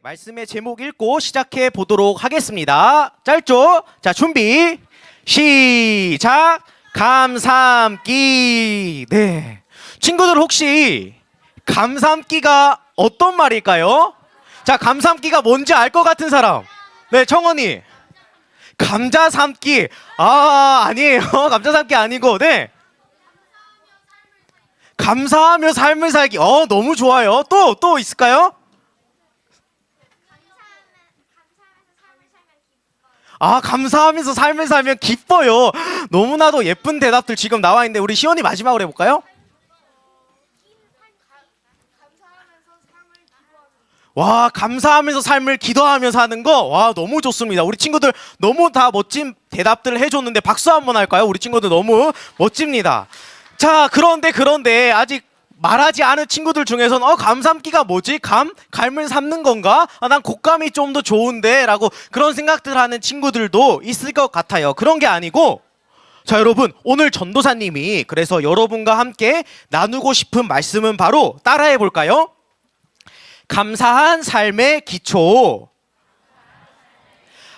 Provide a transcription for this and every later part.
말씀의 제목 읽고 시작해 보도록 하겠습니다. 짧죠? 자, 준비 시작. 감삼기. 네, 친구들 혹시 감삼기가 어떤 말일까요? 자, 감삼기가 뭔지 알 것 같은 사람. 네, 청원이. 감자 삶기. 아니에요. 감자 삶기 아니고, 네, 감사하며 삶을 살기. 너무 좋아요. 또 있을까요? 감사하면서 삶을 살면 기뻐요. 너무나도 예쁜 대답들 지금 나와 있는데 우리 시원이 마지막으로 해볼까요? 와, 감사하면서 삶을 기도하면서 하는 거, 와, 너무 좋습니다. 우리 친구들 너무 다 멋진 대답들을 해줬는데 박수 한번 할까요? 우리 친구들 너무 멋집니다. 자, 그런데 아직 말하지 않은 친구들 중에서는 감삼기가 뭐지? 감을 삶는 건가? 난 곶감이 좀 더 좋은데 라고 그런 생각들 하는 친구들도 있을 것 같아요. 그런 게 아니고, 자, 여러분, 오늘 전도사님이 그래서 여러분과 함께 나누고 싶은 말씀은 바로 따라해 볼까요? 감사한 삶의 기초.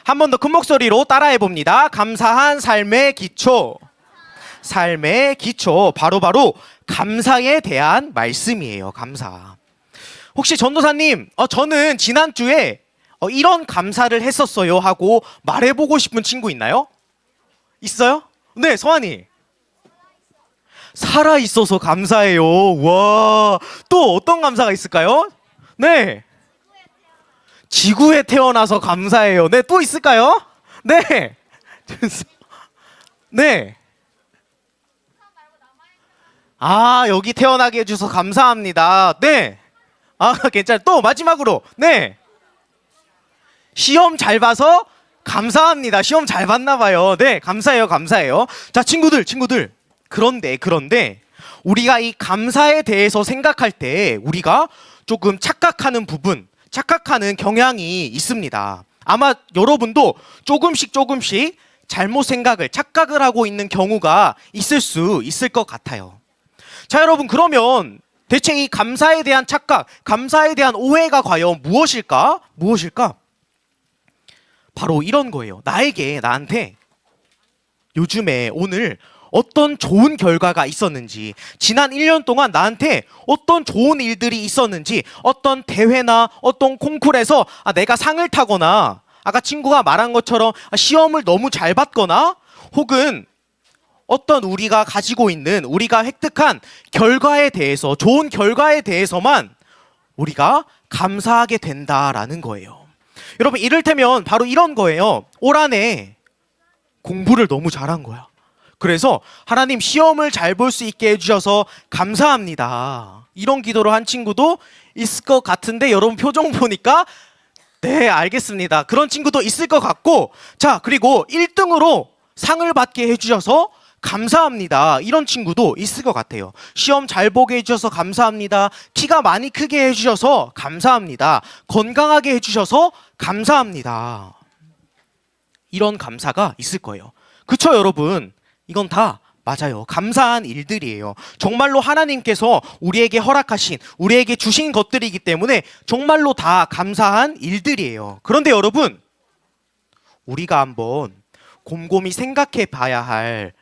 한 번 더 큰 목소리로 따라해 봅니다. 감사한 삶의 기초. 삶의 기초, 바로 감사에 대한 말씀이에요. 감사. 혹시 전도사님, 저는 지난주에 이런 감사를 했었어요 하고 말해보고 싶은 친구 있나요? 있어요? 네, 서한이. 살아있어서 감사해요. 와, 또 어떤 감사가 있을까요? 네, 지구에 태어나서 감사해요. 네, 또 있을까요? 네. 네. 여기 태어나게 해주셔서 감사합니다. 네. 괜찮아요. 또 마지막으로, 네, 시험 잘 봐서 감사합니다. 시험 잘 봤나 봐요. 네, 감사해요. 자, 친구들. 그런데 우리가 이 감사에 대해서 생각할 때 우리가 조금 착각하는 경향이 있습니다. 아마 여러분도 조금씩 잘못 착각을 하고 있는 경우가 있을 수 있을 것 같아요. 자, 여러분, 그러면 대체 이 감사에 대한 착각, 감사에 대한 오해가 과연 무엇일까? 바로 이런 거예요. 나한테 요즘에 오늘 어떤 좋은 결과가 있었는지, 지난 1년 동안 나한테 어떤 좋은 일들이 있었는지, 어떤 대회나 어떤 콩쿠르에서 내가 상을 타거나, 아까 친구가 말한 것처럼 시험을 너무 잘 봤거나, 혹은 어떤 우리가 가지고 있는, 우리가 획득한 결과에 대해서, 좋은 결과에 대해서만 우리가 감사하게 된다라는 거예요. 여러분, 이를테면 바로 이런 거예요. 올 한해 공부를 너무 잘한 거야. 그래서 하나님, 시험을 잘 볼 수 있게 해주셔서 감사합니다. 이런 기도를 한 친구도 있을 것 같은데, 여러분 표정 보니까 네, 알겠습니다. 그런 친구도 있을 것 같고, 자, 그리고 1등으로 상을 받게 해주셔서 감사합니다. 이런 친구도 있을 것 같아요. 시험 잘 보게 해주셔서 감사합니다. 키가 많이 크게 해주셔서 감사합니다. 건강하게 해주셔서 감사합니다. 이런 감사가 있을 거예요. 그쵸, 여러분? 이건 다 맞아요. 감사한 일들이에요. 정말로 하나님께서 우리에게 허락하신, 우리에게 주신 것들이기 때문에 정말로 다 감사한 일들이에요. 그런데 여러분, 우리가 한번 곰곰이 생각해 봐야 할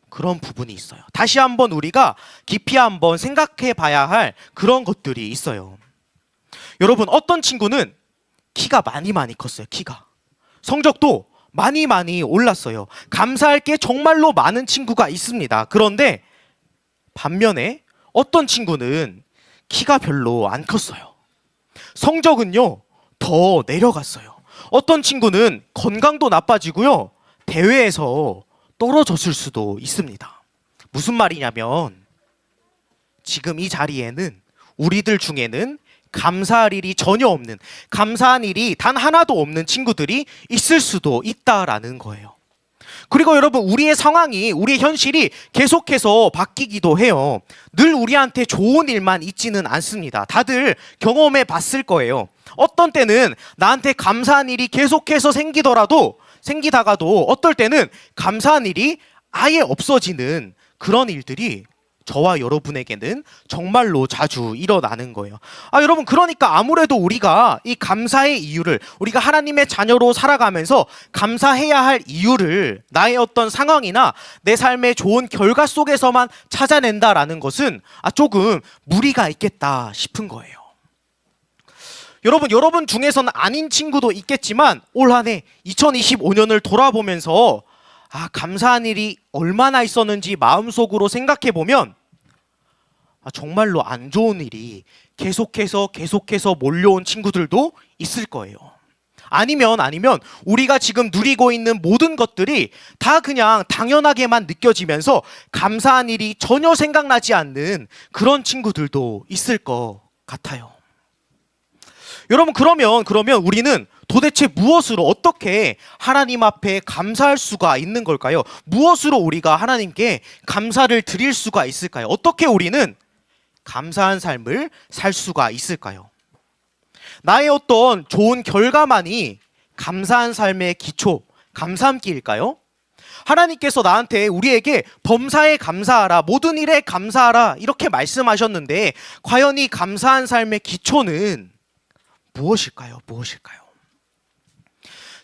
그런 부분이 있어요. 다시 한번 우리가 깊이 한번 생각해 봐야 할 그런 것들이 있어요. 여러분, 어떤 친구는 키가 많이 컸어요. 키가. 성적도 많이 올랐어요. 감사할 게 정말로 많은 친구가 있습니다. 그런데 반면에 어떤 친구는 키가 별로 안 컸어요. 성적은요, 더 내려갔어요. 어떤 친구는 건강도 나빠지고요, 대회에서 떨어졌을 수도 있습니다. 무슨 말이냐면, 지금 이 자리에는 우리들 중에는 감사할 일이 전혀 없는, 감사한 일이 단 하나도 없는 친구들이 있을 수도 있다라는 거예요. 그리고 여러분, 우리의 상황이, 우리의 현실이 계속해서 바뀌기도 해요. 늘 우리한테 좋은 일만 있지는 않습니다. 다들 경험해 봤을 거예요. 어떤 때는 나한테 감사한 일이 계속해서 생기다가도 어떨 때는 감사한 일이 아예 없어지는 그런 일들이 저와 여러분에게는 정말로 자주 일어나는 거예요. 여러분, 그러니까 아무래도 우리가 이 감사의 이유를, 우리가 하나님의 자녀로 살아가면서 감사해야 할 이유를 나의 어떤 상황이나 내 삶의 좋은 결과 속에서만 찾아낸다라는 것은 조금 무리가 있겠다 싶은 거예요. 여러분 중에서는 아닌 친구도 있겠지만 올 한 해 2025년을 돌아보면서 감사한 일이 얼마나 있었는지 마음속으로 생각해 보면 정말로 안 좋은 일이 계속해서 몰려온 친구들도 있을 거예요. 아니면 우리가 지금 누리고 있는 모든 것들이 다 그냥 당연하게만 느껴지면서 감사한 일이 전혀 생각나지 않는 그런 친구들도 있을 것 같아요. 여러분, 그러면 우리는 도대체 무엇으로, 어떻게 하나님 앞에 감사할 수가 있는 걸까요? 무엇으로 우리가 하나님께 감사를 드릴 수가 있을까요? 어떻게 우리는 감사한 삶을 살 수가 있을까요? 나의 어떤 좋은 결과만이 감사한 삶의 기초, 감사함기일까요? 하나님께서 나한테, 우리에게 범사에 감사하라, 모든 일에 감사하라 이렇게 말씀하셨는데 과연 이 감사한 삶의 기초는 무엇일까요?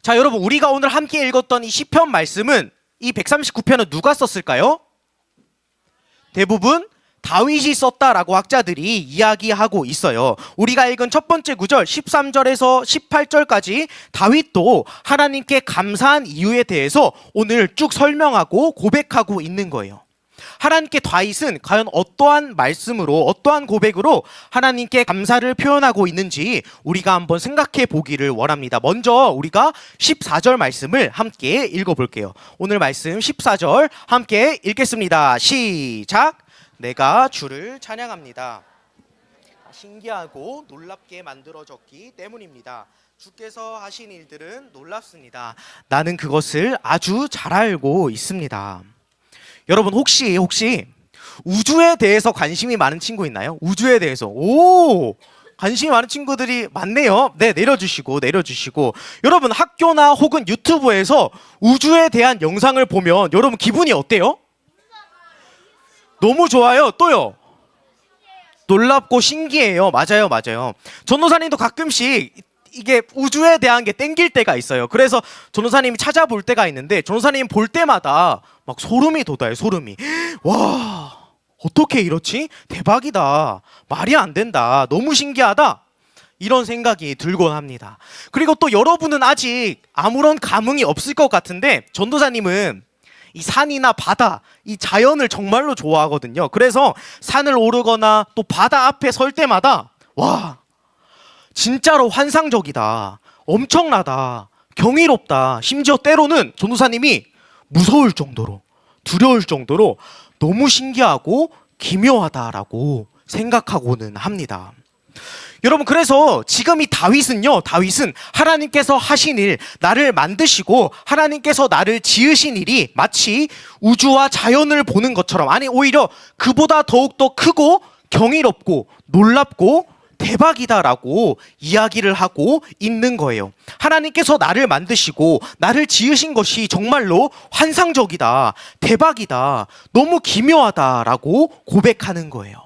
자, 여러분, 우리가 오늘 함께 읽었던 이 시편 말씀은, 이 139편은 누가 썼을까요? 대부분 다윗이 썼다라고 학자들이 이야기하고 있어요. 우리가 읽은 첫 번째 구절 13절에서 18절까지 다윗도 하나님께 감사한 이유에 대해서 오늘 쭉 설명하고 고백하고 있는 거예요. 하나님께 다윗은 과연 어떠한 말씀으로, 어떠한 고백으로 하나님께 감사를 표현하고 있는지 우리가 한번 생각해 보기를 원합니다. 먼저 우리가 14절 말씀을 함께 읽어볼게요. 오늘 말씀 14절 함께 읽겠습니다. 시작! 내가 주를 찬양합니다. 신기하고 놀랍게 만들어졌기 때문입니다. 주께서 하신 일들은 놀랍습니다. 나는 그것을 아주 잘 알고 있습니다. 여러분, 혹시 우주에 대해서 관심이 많은 친구 있나요? 우주에 대해서. 관심이 많은 친구들이 많네요. 네, 내려주시고. 여러분, 학교나 혹은 유튜브에서 우주에 대한 영상을 보면 여러분 기분이 어때요? 너무 좋아요. 또요? 놀랍고 신기해요. 맞아요. 전도사님도 가끔씩 이게 우주에 대한 게 땡길 때가 있어요. 그래서 전도사님이 찾아볼 때가 있는데 전도사님 볼 때마다 막 소름이 돋아요. 소름이. 와, 어떻게 이렇지? 대박이다. 말이 안 된다. 너무 신기하다. 이런 생각이 들곤 합니다. 그리고 또 여러분은 아직 아무런 감흥이 없을 것 같은데 전도사님은 이 산이나 바다, 이 자연을 정말로 좋아하거든요. 그래서 산을 오르거나 또 바다 앞에 설 때마다 와, 진짜로 환상적이다, 엄청나다, 경이롭다, 심지어 때로는 전도사님이 무서울 정도로, 두려울 정도로 너무 신기하고 기묘하다라고 생각하고는 합니다. 여러분, 그래서 지금 이 다윗은 하나님께서 하신 일, 나를 만드시고 하나님께서 나를 지으신 일이 마치 우주와 자연을 보는 것처럼, 아니 오히려 그보다 더욱더 크고 경이롭고 놀랍고 대박이다라고 이야기를 하고 있는 거예요. 하나님께서 나를 만드시고 나를 지으신 것이 정말로 환상적이다, 대박이다, 너무 기묘하다라고 고백하는 거예요.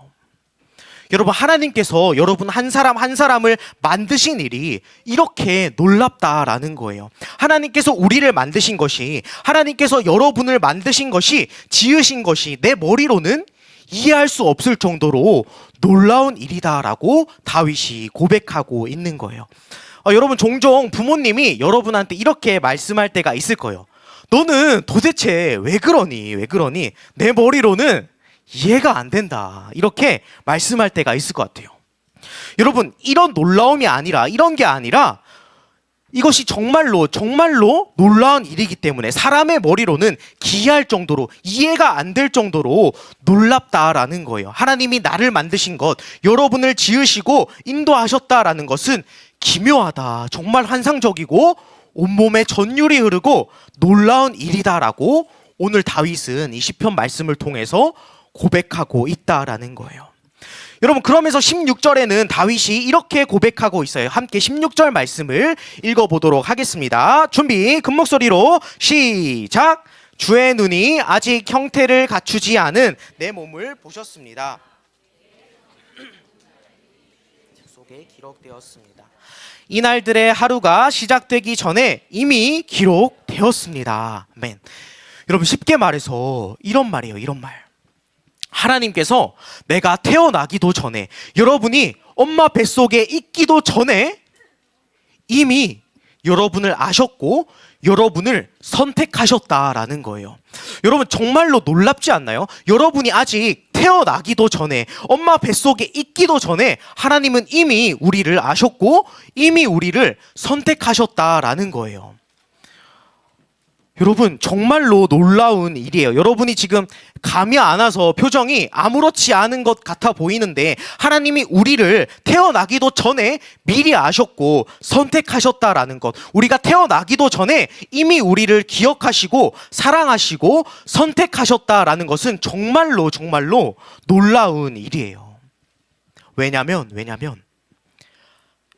여러분, 하나님께서 여러분 한 사람 한 사람을 만드신 일이 이렇게 놀랍다라는 거예요. 하나님께서 우리를 만드신 것이, 하나님께서 여러분을 만드신 것이, 지으신 것이 내 머리로는 이해할 수 없을 정도로 놀라운 일이다라고 다윗이 고백하고 있는 거예요. 여러분, 종종 부모님이 여러분한테 이렇게 말씀할 때가 있을 거예요. 너는 도대체 왜 그러니? 내 머리로는 이해가 안 된다. 이렇게 말씀할 때가 있을 것 같아요. 여러분, 이런 놀라움이 아니라, 이런 게 아니라 이것이 정말로 놀라운 일이기 때문에 사람의 머리로는 기이할 정도로, 이해가 안 될 정도로 놀랍다라는 거예요. 하나님이 나를 만드신 것, 여러분을 지으시고 인도하셨다라는 것은 기묘하다, 정말 환상적이고 온몸에 전율이 흐르고 놀라운 일이다라고 오늘 다윗은 이 시편 말씀을 통해서 고백하고 있다라는 거예요. 여러분, 그러면서 16절에는 다윗이 이렇게 고백하고 있어요. 함께 16절 말씀을 읽어보도록 하겠습니다. 준비, 큰 목소리로 시작! 주의 눈이 아직 형태를 갖추지 않은 내 몸을 보셨습니다. 속에 기록되었습니다. 이날들의 하루가 시작되기 전에 이미 기록되었습니다. 아멘. 여러분, 쉽게 말해서 이런 말이에요. 이런 말. 하나님께서 내가 태어나기도 전에, 여러분이 엄마 뱃속에 있기도 전에 이미 여러분을 아셨고 여러분을 선택하셨다라는 거예요. 여러분, 정말로 놀랍지 않나요? 여러분이 아직 태어나기도 전에, 엄마 뱃속에 있기도 전에 하나님은 이미 우리를 아셨고 이미 우리를 선택하셨다라는 거예요. 여러분, 정말로 놀라운 일이에요. 여러분이 지금 감이 안 와서 표정이 아무렇지 않은 것 같아 보이는데, 하나님이 우리를 태어나기도 전에 미리 아셨고 선택하셨다라는 것, 우리가 태어나기도 전에 이미 우리를 기억하시고 사랑하시고 선택하셨다라는 것은 정말로 정말로 놀라운 일이에요. 왜냐면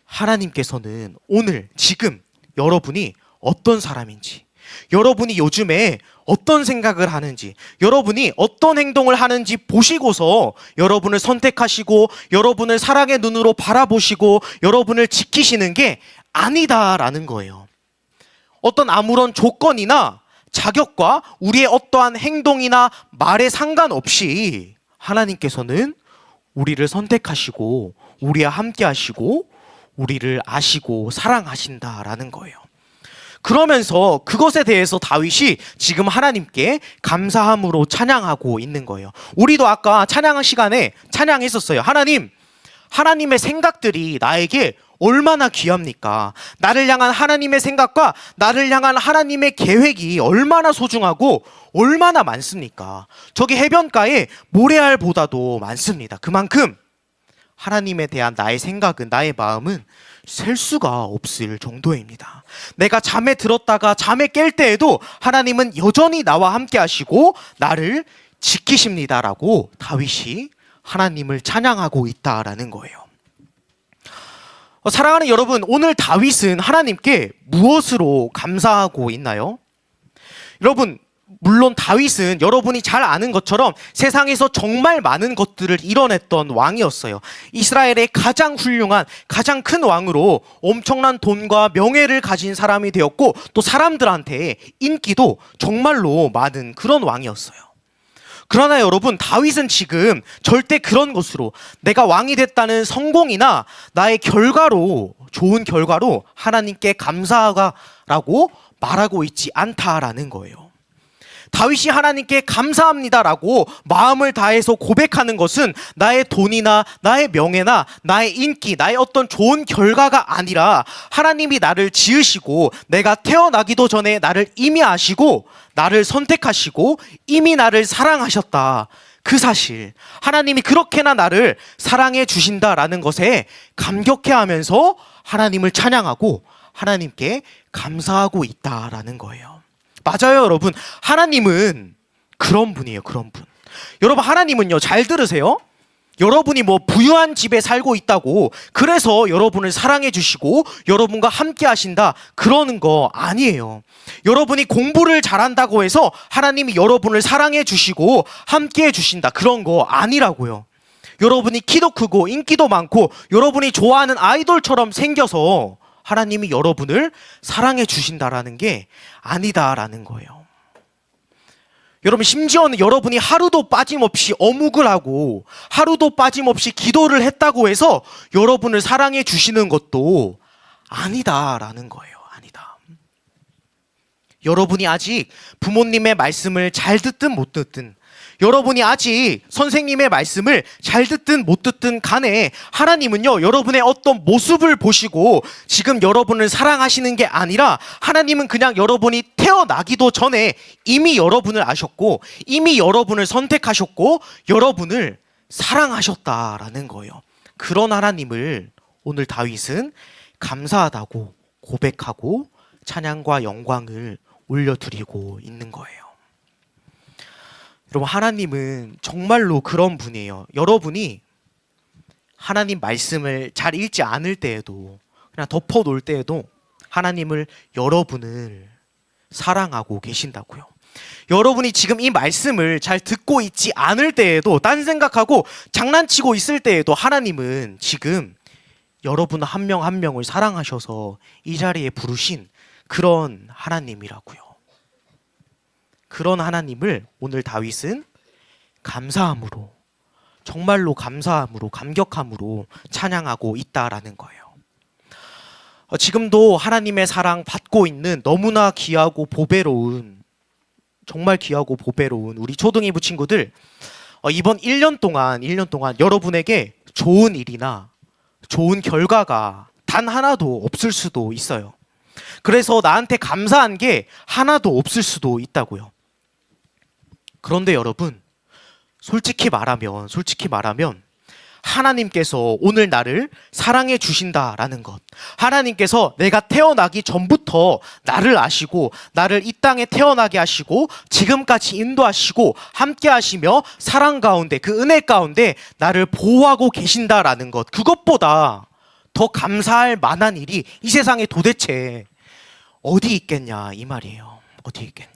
하나님께서는 오늘 지금 여러분이 어떤 사람인지, 여러분이 요즘에 어떤 생각을 하는지, 여러분이 어떤 행동을 하는지 보시고서 여러분을 선택하시고 여러분을 사랑의 눈으로 바라보시고 여러분을 지키시는 게 아니다라는 거예요. 어떤 아무런 조건이나 자격과 우리의 어떠한 행동이나 말에 상관없이 하나님께서는 우리를 선택하시고 우리와 함께 하시고 우리를 아시고 사랑하신다라는 거예요. 그러면서 그것에 대해서 다윗이 지금 하나님께 감사함으로 찬양하고 있는 거예요. 우리도 아까 찬양 시간에 찬양했었어요. 하나님의 생각들이 나에게 얼마나 귀합니까? 나를 향한 하나님의 생각과 나를 향한 하나님의 계획이 얼마나 소중하고 얼마나 많습니까? 저기 해변가에 모래알보다도 많습니다. 그만큼 하나님에 대한 나의 생각은, 나의 마음은 셀 수가 없을 정도입니다. 내가 잠에 들었다가 잠에 깰 때에도 하나님은 여전히 나와 함께 하시고 나를 지키십니다라고 다윗이 하나님을 찬양하고 있다라는 거예요. 사랑하는 여러분, 오늘 다윗은 하나님께 무엇으로 감사하고 있나요? 여러분, 물론 다윗은 여러분이 잘 아는 것처럼 세상에서 정말 많은 것들을 이뤄냈던 왕이었어요. 이스라엘의 가장 훌륭한, 가장 큰 왕으로 엄청난 돈과 명예를 가진 사람이 되었고, 또 사람들한테 인기도 정말로 많은 그런 왕이었어요. 그러나 여러분, 다윗은 지금 절대 그런 것으로, 내가 왕이 됐다는 성공이나 나의 결과로, 좋은 결과로 하나님께 감사하라고 말하고 있지 않다라는 거예요. 다윗이 하나님께 감사합니다라고 마음을 다해서 고백하는 것은 나의 돈이나 나의 명예나 나의 인기, 나의 어떤 좋은 결과가 아니라 하나님이 나를 지으시고 내가 태어나기도 전에 나를 이미 아시고 나를 선택하시고 이미 나를 사랑하셨다. 그 사실, 하나님이 그렇게나 나를 사랑해 주신다라는 것에 감격해하면서 하나님을 찬양하고 하나님께 감사하고 있다라는 거예요. 맞아요, 여러분. 하나님은 그런 분이에요. 그런 분. 여러분, 하나님은요, 잘 들으세요. 여러분이 뭐 부유한 집에 살고 있다고 그래서 여러분을 사랑해 주시고 여러분과 함께 하신다, 그러는 거 아니에요. 여러분이 공부를 잘한다고 해서 하나님이 여러분을 사랑해 주시고 함께 해 주신다, 그런 거 아니라고요. 여러분이 키도 크고 인기도 많고 여러분이 좋아하는 아이돌처럼 생겨서 하나님이 여러분을 사랑해 주신다라는 게 아니다라는 거예요. 여러분, 심지어는 여러분이 하루도 빠짐없이 어묵을 하고 하루도 빠짐없이 기도를 했다고 해서 여러분을 사랑해 주시는 것도 아니다라는 거예요. 아니다. 여러분이 아직 부모님의 말씀을 잘 듣든 못 듣든, 여러분이 아직 선생님의 말씀을 잘 듣든 못 듣든 간에 하나님은요, 여러분의 어떤 모습을 보시고 지금 여러분을 사랑하시는 게 아니라 하나님은 그냥 여러분이 태어나기도 전에 이미 여러분을 아셨고 이미 여러분을 선택하셨고 여러분을 사랑하셨다라는 거예요. 그런 하나님을 오늘 다윗은 감사하다고 고백하고 찬양과 영광을 올려드리고 있는 거예요. 여러분, 하나님은 정말로 그런 분이에요. 여러분이 하나님 말씀을 잘 읽지 않을 때에도, 그냥 덮어놓을 때에도 하나님을, 여러분을 사랑하고 계신다고요. 여러분이 지금 이 말씀을 잘 듣고 있지 않을 때에도, 딴 생각하고 장난치고 있을 때에도 하나님은 지금 여러분 한 명 한 명을 사랑하셔서 이 자리에 부르신 그런 하나님이라고요. 그런 하나님을 오늘 다윗은 감사함으로, 정말로 감사함으로, 감격함으로 찬양하고 있다라는 거예요. 지금도 하나님의 사랑 받고 있는 너무나 귀하고 보배로운, 정말 귀하고 보배로운 우리 초등이부 친구들, 이번 1년 동안 여러분에게 좋은 일이나 좋은 결과가 단 하나도 없을 수도 있어요. 그래서 나한테 감사한 게 하나도 없을 수도 있다고요. 그런데 여러분, 솔직히 말하면 하나님께서 오늘 나를 사랑해 주신다라는 것, 하나님께서 내가 태어나기 전부터 나를 아시고 나를 이 땅에 태어나게 하시고 지금까지 인도하시고 함께 하시며 사랑 가운데, 그 은혜 가운데 나를 보호하고 계신다라는 것, 그것보다 더 감사할 만한 일이 이 세상에 도대체 어디 있겠냐, 이 말이에요. 어디 있겠냐.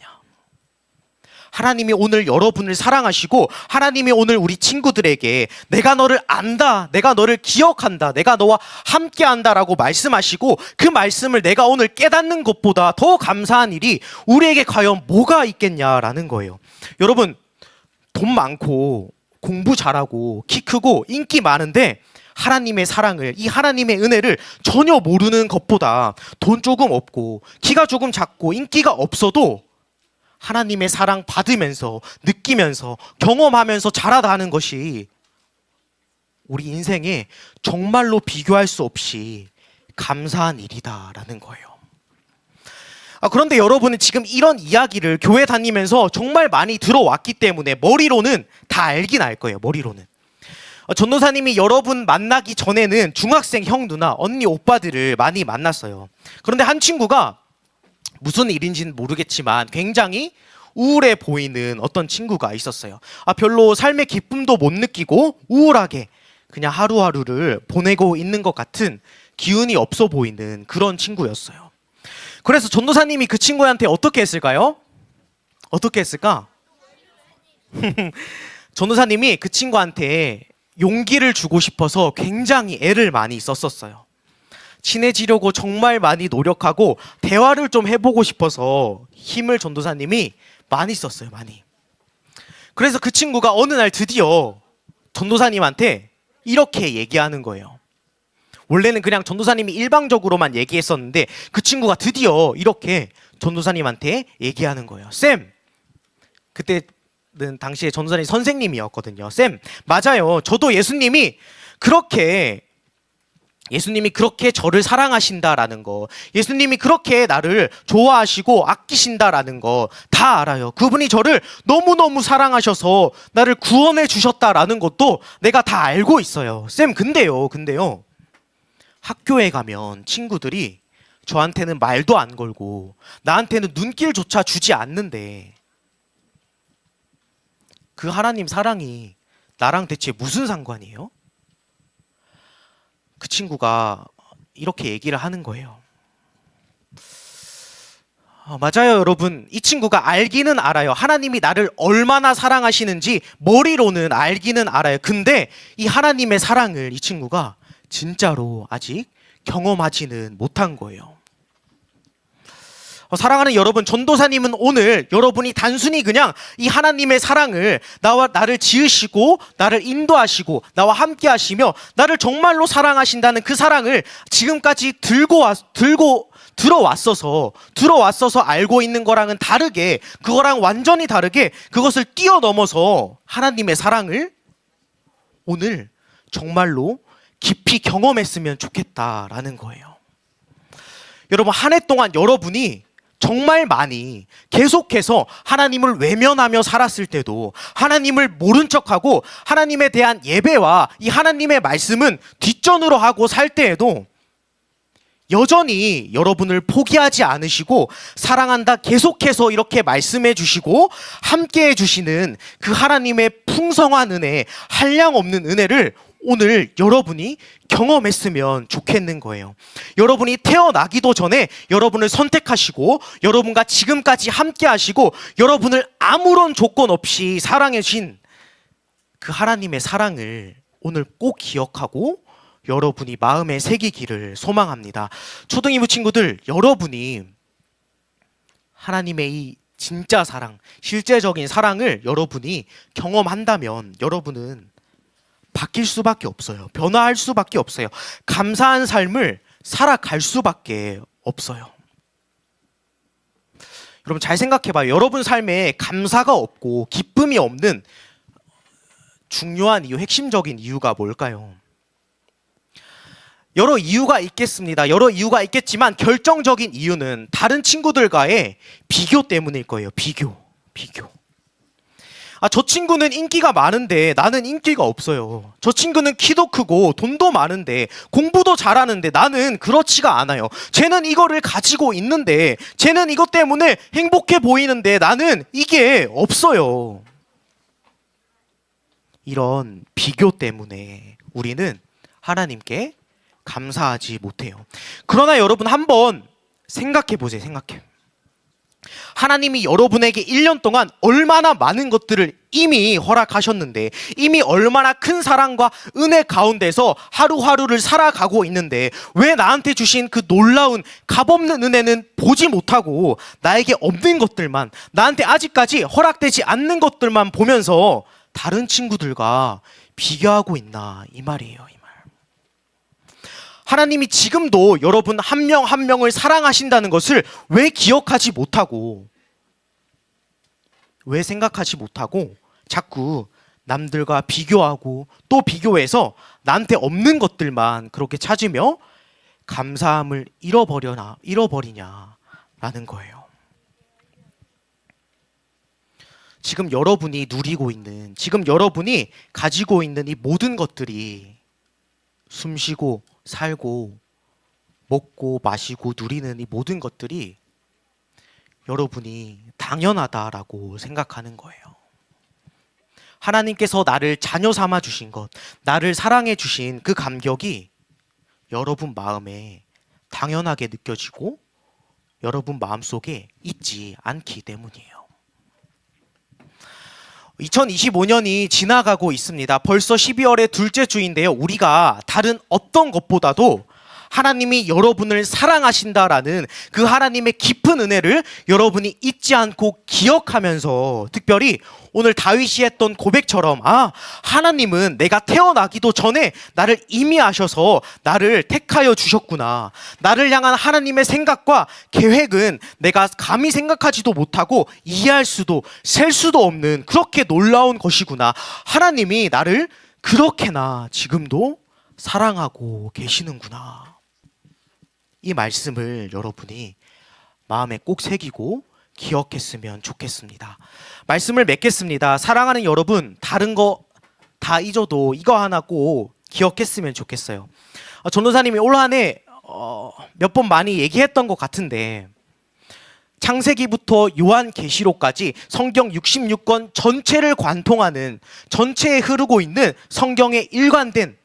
하나님이 오늘 여러분을 사랑하시고 하나님이 오늘 우리 친구들에게 내가 너를 안다, 내가 너를 기억한다, 내가 너와 함께한다 라고 말씀하시고 그 말씀을 내가 오늘 깨닫는 것보다 더 감사한 일이 우리에게 과연 뭐가 있겠냐라는 거예요. 여러분, 돈 많고 공부 잘하고 키 크고 인기 많은데 하나님의 사랑을, 이 하나님의 은혜를 전혀 모르는 것보다 돈 조금 없고 키가 조금 작고 인기가 없어도 하나님의 사랑 받으면서, 느끼면서, 경험하면서 자라나는 것이 우리 인생에 정말로 비교할 수 없이 감사한 일이다라는 거예요. 그런데 여러분은 지금 이런 이야기를 교회 다니면서 정말 많이 들어왔기 때문에 머리로는 다 알긴 알 거예요. 머리로는. 전도사님이 여러분 만나기 전에는 중학생 형, 누나, 언니, 오빠들을 많이 만났어요. 그런데 한 친구가 무슨 일인지는 모르겠지만 굉장히 우울해 보이는 어떤 친구가 있었어요. 별로 삶의 기쁨도 못 느끼고 우울하게 그냥 하루하루를 보내고 있는 것 같은 기운이 없어 보이는 그런 친구였어요. 그래서 전도사님이 그 친구한테 어떻게 했을까요? 어떻게 했을까? 전도사님이 그 친구한테 용기를 주고 싶어서 굉장히 애를 많이 썼었어요. 친해지려고 정말 많이 노력하고 대화를 좀 해보고 싶어서 힘을 전도사님이 많이 썼어요. 많이. 그래서 그 친구가 어느 날 드디어 전도사님한테 이렇게 얘기하는 거예요. 원래는 그냥 전도사님이 일방적으로만 얘기했었는데 그 친구가 드디어 이렇게 전도사님한테 얘기하는 거예요. 쌤, 그때는 당시에 전도사님 선생님이었거든요. 쌤, 맞아요. 저도 예수님이 그렇게 저를 사랑하신다라는 거, 예수님이 그렇게 나를 좋아하시고 아끼신다라는 거 다 알아요. 그분이 저를 너무너무 사랑하셔서 나를 구원해 주셨다라는 것도 내가 다 알고 있어요. 쌤, 근데요. 학교에 가면 친구들이 저한테는 말도 안 걸고 나한테는 눈길조차 주지 않는데 그 하나님 사랑이 나랑 대체 무슨 상관이에요? 그 친구가 이렇게 얘기를 하는 거예요. 맞아요, 여러분. 이 친구가 알기는 알아요. 하나님이 나를 얼마나 사랑하시는지 머리로는 알기는 알아요. 근데 이 하나님의 사랑을 이 친구가 진짜로 아직 경험하지는 못한 거예요. 사랑하는 여러분, 전도사님은 오늘 여러분이 단순히 그냥 이 하나님의 사랑을 나를 지으시고 나를 인도하시고 나와 함께 하시며 나를 정말로 사랑하신다는 그 사랑을 지금까지 들어왔어서 알고 있는 거랑은 다르게, 그거랑 완전히 다르게 그것을 뛰어넘어서 하나님의 사랑을 오늘 정말로 깊이 경험했으면 좋겠다라는 거예요. 여러분, 한 해 동안 여러분이 정말 많이 계속해서 하나님을 외면하며 살았을 때도, 하나님을 모른 척하고 하나님에 대한 예배와 이 하나님의 말씀은 뒷전으로 하고 살 때에도 여전히 여러분을 포기하지 않으시고 사랑한다 계속해서 이렇게 말씀해 주시고 함께 해 주시는 그 하나님의 풍성한 은혜, 한량없는 은혜를 오늘 여러분이 경험했으면 좋겠는 거예요. 여러분이 태어나기도 전에 여러분을 선택하시고 여러분과 지금까지 함께 하시고 여러분을 아무런 조건 없이 사랑해 주신 그 하나님의 사랑을 오늘 꼭 기억하고 여러분이 마음에 새기기를 소망합니다. 초등이부 친구들, 여러분이 하나님의 이 진짜 사랑, 실제적인 사랑을 여러분이 경험한다면 여러분은 바뀔 수밖에 없어요. 변화할 수밖에 없어요. 감사한 삶을 살아갈 수밖에 없어요. 여러분 잘 생각해봐요. 여러분 삶에 감사가 없고 기쁨이 없는 중요한 이유, 핵심적인 이유가 뭘까요? 여러 이유가 있겠습니다. 여러 이유가 있겠지만 결정적인 이유는 다른 친구들과의 비교 때문일 거예요. 비교. 저 친구는 인기가 많은데 나는 인기가 없어요. 저 친구는 키도 크고 돈도 많은데 공부도 잘하는데 나는 그렇지가 않아요. 쟤는 이거를 가지고 있는데 쟤는 이것 때문에 행복해 보이는데 나는 이게 없어요. 이런 비교 때문에 우리는 하나님께 감사하지 못해요. 그러나 여러분 한번 생각해 보세요. 하나님이 여러분에게 1년 동안 얼마나 많은 것들을 이미 허락하셨는데 이미 얼마나 큰 사랑과 은혜 가운데서 하루하루를 살아가고 있는데 왜 나한테 주신 그 놀라운 값없는 은혜는 보지 못하고 나에게 없는 것들만, 나한테 아직까지 허락되지 않는 것들만 보면서 다른 친구들과 비교하고 있나, 이 말이에요. 하나님이 지금도 여러분 한 명 한 명을 사랑하신다는 것을 왜 기억하지 못하고, 왜 생각하지 못하고 자꾸 남들과 비교하고 또 비교해서 나한테 없는 것들만 그렇게 찾으며 감사함을 잃어버리냐라는 거예요. 지금 여러분이 누리고 있는, 지금 여러분이 가지고 있는 이 모든 것들이 숨쉬고 살고 먹고 마시고 누리는 이 모든 것들이 여러분이 당연하다라고 생각하는 거예요. 하나님께서 나를 자녀 삼아 주신 것, 나를 사랑해 주신 그 감격이 여러분 마음에 당연하게 느껴지고 여러분 마음속에 있지 않기 때문이에요. 2025년이 지나가고 있습니다. 벌써 12월의 둘째 주인데요. 우리가 다른 어떤 것보다도 하나님이 여러분을 사랑하신다라는 그 하나님의 깊은 은혜를 여러분이 잊지 않고 기억하면서, 특별히 오늘 다윗이 했던 고백처럼 하나님은 내가 태어나기도 전에 나를 이미 아셔서 나를 택하여 주셨구나. 나를 향한 하나님의 생각과 계획은 내가 감히 생각하지도 못하고 이해할 수도 셀 수도 없는 그렇게 놀라운 것이구나. 하나님이 나를 그렇게나 지금도 사랑하고 계시는구나. 이 말씀을 여러분이 마음에 꼭 새기고 기억했으면 좋겠습니다. 말씀을 맺겠습니다. 사랑하는 여러분, 다른 거 다 잊어도 이거 하나 꼭 기억했으면 좋겠어요. 전도사님이 올 한 해 몇 번 많이 얘기했던 것 같은데, 창세기부터 요한계시록까지 성경 66권 전체를 관통하는, 전체에 흐르고 있는 성경의 일관된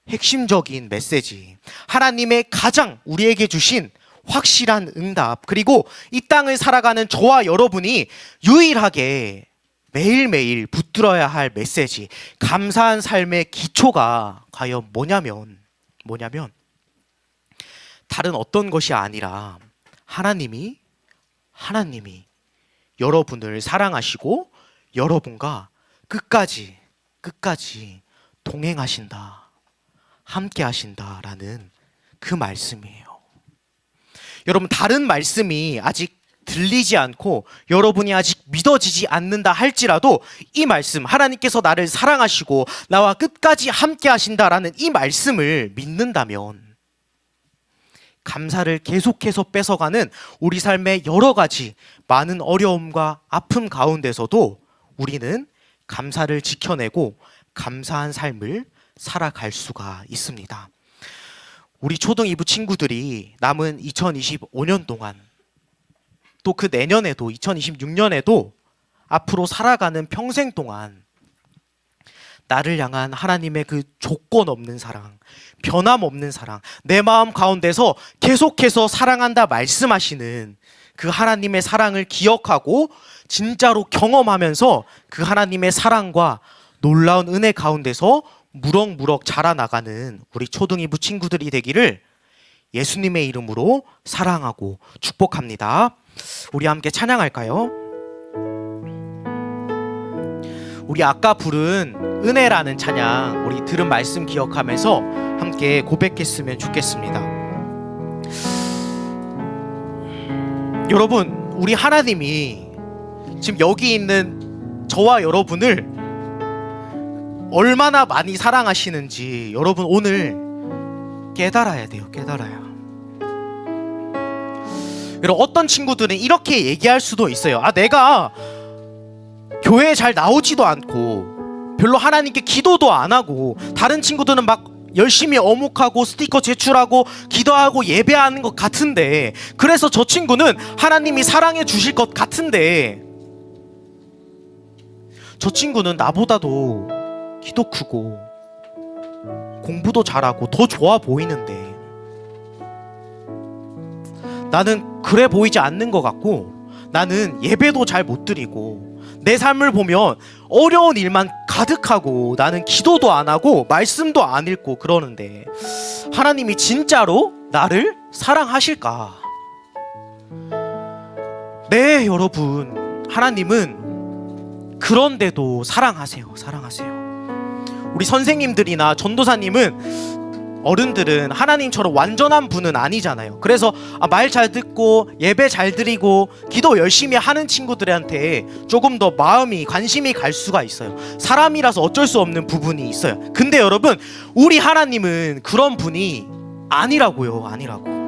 핵심적인 메시지, 하나님의 가장 우리에게 주신 확실한 응답, 그리고 이 땅을 살아가는 저와 여러분이 유일하게 매일매일 붙들어야 할 메시지, 감사한 삶의 기초가 과연 뭐냐면 다른 어떤 것이 아니라 하나님이 여러분을 사랑하시고 여러분과 끝까지 동행하신다, 함께 하신다라는 그 말씀이에요. 여러분, 다른 말씀이 아직 들리지 않고 여러분이 아직 믿어지지 않는다 할지라도 이 말씀, 하나님께서 나를 사랑하시고 나와 끝까지 함께 하신다라는 이 말씀을 믿는다면 감사를 계속해서 뺏어가는 우리 삶의 여러 가지 많은 어려움과 아픔 가운데서도 우리는 감사를 지켜내고 감사한 삶을 살아갈 수가 있습니다. 우리 초등 2부 친구들이 남은 2025년 동안, 또 그 내년에도 2026년에도 앞으로 살아가는 평생 동안 나를 향한 하나님의 그 조건 없는 사랑, 변함없는 사랑, 내 마음 가운데서 계속해서 사랑한다 말씀하시는 그 하나님의 사랑을 기억하고 진짜로 경험하면서 그 하나님의 사랑과 놀라운 은혜 가운데서 무럭무럭 자라나가는 우리 초등이부 친구들이 되기를 예수님의 이름으로 사랑하고 축복합니다. 우리 함께 찬양할까요? 우리 아까 부른 은혜라는 찬양, 우리 들은 말씀 기억하면서 함께 고백했으면 좋겠습니다. 여러분, 우리 하나님이 지금 여기 있는 저와 여러분을 얼마나 많이 사랑하시는지 여러분 오늘 깨달아야 돼요. 깨달아요. 여러분, 어떤 친구들은 이렇게 얘기할 수도 있어요. 내가 교회에 잘 나오지도 않고 별로 하나님께 기도도 안 하고, 다른 친구들은 막 열심히 어묵하고 스티커 제출하고 기도하고 예배하는 것 같은데, 그래서 저 친구는 하나님이 사랑해 주실 것 같은데, 저 친구는 나보다도 키도 크고 공부도 잘하고 더 좋아 보이는데 나는 그래 보이지 않는 것 같고, 나는 예배도 잘 못 드리고 내 삶을 보면 어려운 일만 가득하고 나는 기도도 안 하고 말씀도 안 읽고 그러는데 하나님이 진짜로 나를 사랑하실까? 네, 여러분, 하나님은 그런데도 사랑하세요. 사랑하세요. 우리 선생님들이나 전도사님은, 어른들은 하나님처럼 완전한 분은 아니잖아요. 그래서 말 잘 듣고 예배 잘 드리고 기도 열심히 하는 친구들한테 조금 더 마음이, 관심이 갈 수가 있어요. 사람이라서 어쩔 수 없는 부분이 있어요. 근데 여러분, 우리 하나님은 그런 분이 아니라고요. 아니라고.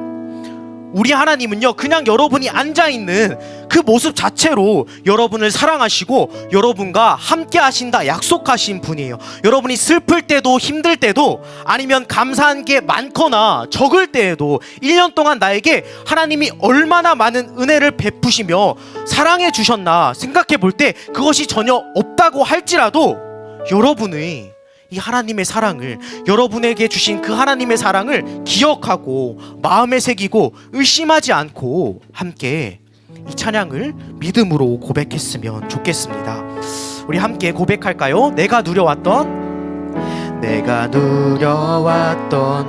우리 하나님은요, 그냥 여러분이 앉아있는 그 모습 자체로 여러분을 사랑하시고 여러분과 함께 하신다 약속하신 분이에요. 여러분이 슬플 때도 힘들 때도, 아니면 감사한 게 많거나 적을 때에도 1년 동안 나에게 하나님이 얼마나 많은 은혜를 베푸시며 사랑해 주셨나 생각해 볼 때 그것이 전혀 없다고 할지라도 여러분의 이 하나님의 사랑을, 여러분에게 주신 그 하나님의 사랑을 기억하고 마음에 새기고 의심하지 않고 함께 이 찬양을 믿음으로 고백했으면 좋겠습니다. 우리 함께 고백할까요? 내가 누려왔던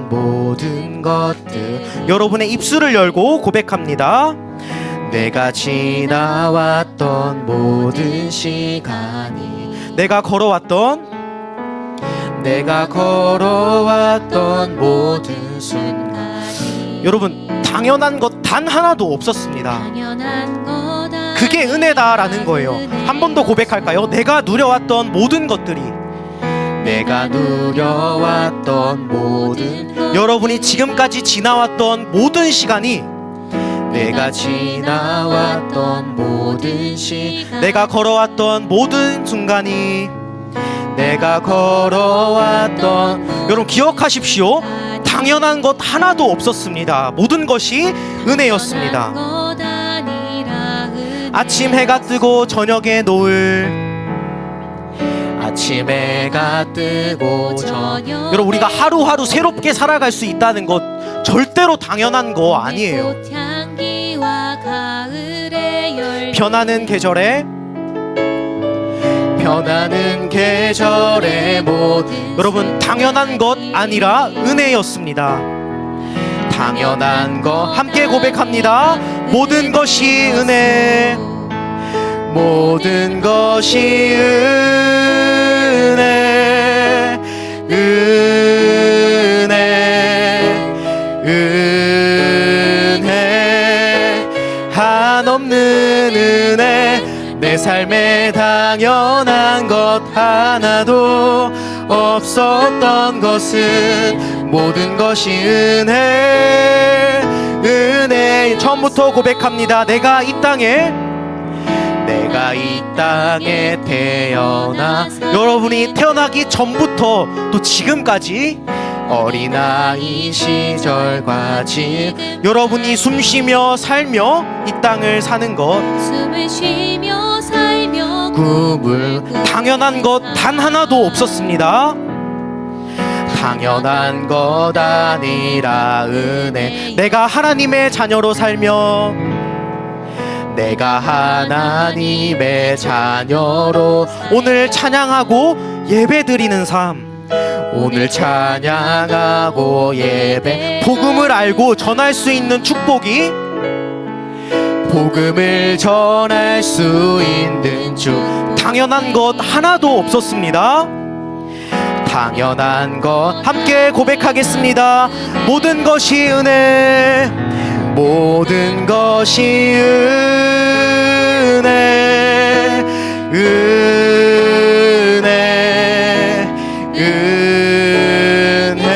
모든 것들. 여러분의 입술을 열고 고백합니다. 내가 지나왔던 모든 시간이, 내가 걸어왔던 모든 순간이, 여러분, 당연한 것 단 하나도 없었습니다. 그게 은혜다라는 거예요. 한 번 더 고백할까요? 내가 누려왔던 모든 것들이, 여러분이 지금까지 지나왔던 모든 시간이, 내가 걸어왔던 모든 순간이, 여러분 기억하십시오. 당연한 것 하나도 없었습니다. 모든 것이 은혜였습니다. 아침 해가 뜨고 저녁에 노을, 여러분, 우리가 하루하루 새롭게 살아갈 수 있다는 것 절대로 당연한 거 아니에요. 변하는 계절에 모든, 여러분, 당연한 것 아니라 은혜였습니다. 당연한 것 함께 고백합니다. 모든 것이 은혜, 모든 것이 은혜, 한없는 은혜. 내 삶에 당연한 것 하나도 없었던 것은 모든 것이 은혜. 처음부터 고백합니다. 내가 이 땅에 태어나, 여러분이 태어나기 전부터 또 지금까지 어린아이 시절과 지금, 여러분이 숨쉬며 살며 이 땅을 사는 것, 숨을 쉬며 살며 죽음을 당연한 것 단 하나도 없었습니다. 당연한 것 아니라 은혜. 내가 하나님의 자녀로 살며 내가 하나님의 자녀로 오늘 찬양하고 예배드리는 삶, 오늘 찬양하고 예배, 복음을 알고 전할 수 있는 축복이, 복음을 전할 수 있는 주, 당연한 것 하나도 없었습니다. 당연한 것 함께 고백하겠습니다. 모든 것이 은혜, 모든 것이 은혜, 은혜, 은혜,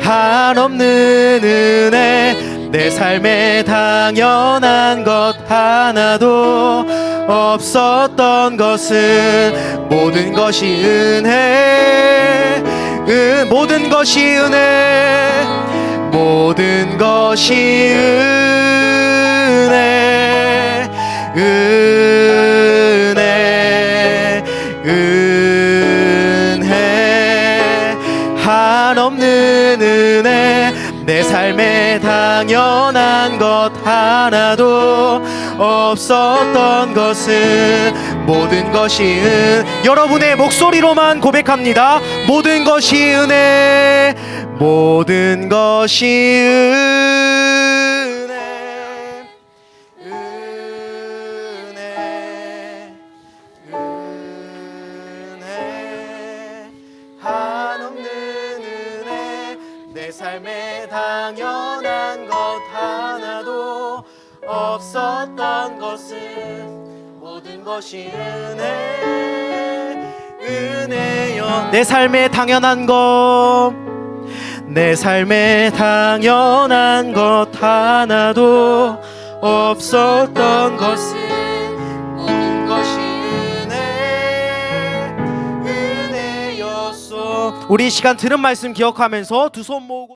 한없는 은혜. 내 삶에 당연한 것 하나도 없었던 것은 모든 것이 은혜, 모든 것이 은혜, 모든 것이 은혜, 은혜, 은혜, 한없는 은혜. 내 삶에 당연한 것 하나도 없었던 것은 모든 것이 여러분의 목소리로만 고백합니다. 모든 것이 은혜, 모든 것이 은혜, 은혜, 은혜, 한없는 은혜. 내 삶에 당연한 것 하나도 없었던 것은 모든 것이 은혜, 은혜여. 내 삶에 당연한 것, 내 삶에 당연한 것 하나도 없었던 것은 모든 것이 은혜, 은혜였소. 우리 이 시간 들은 말씀 기억하면서 두 손 모으고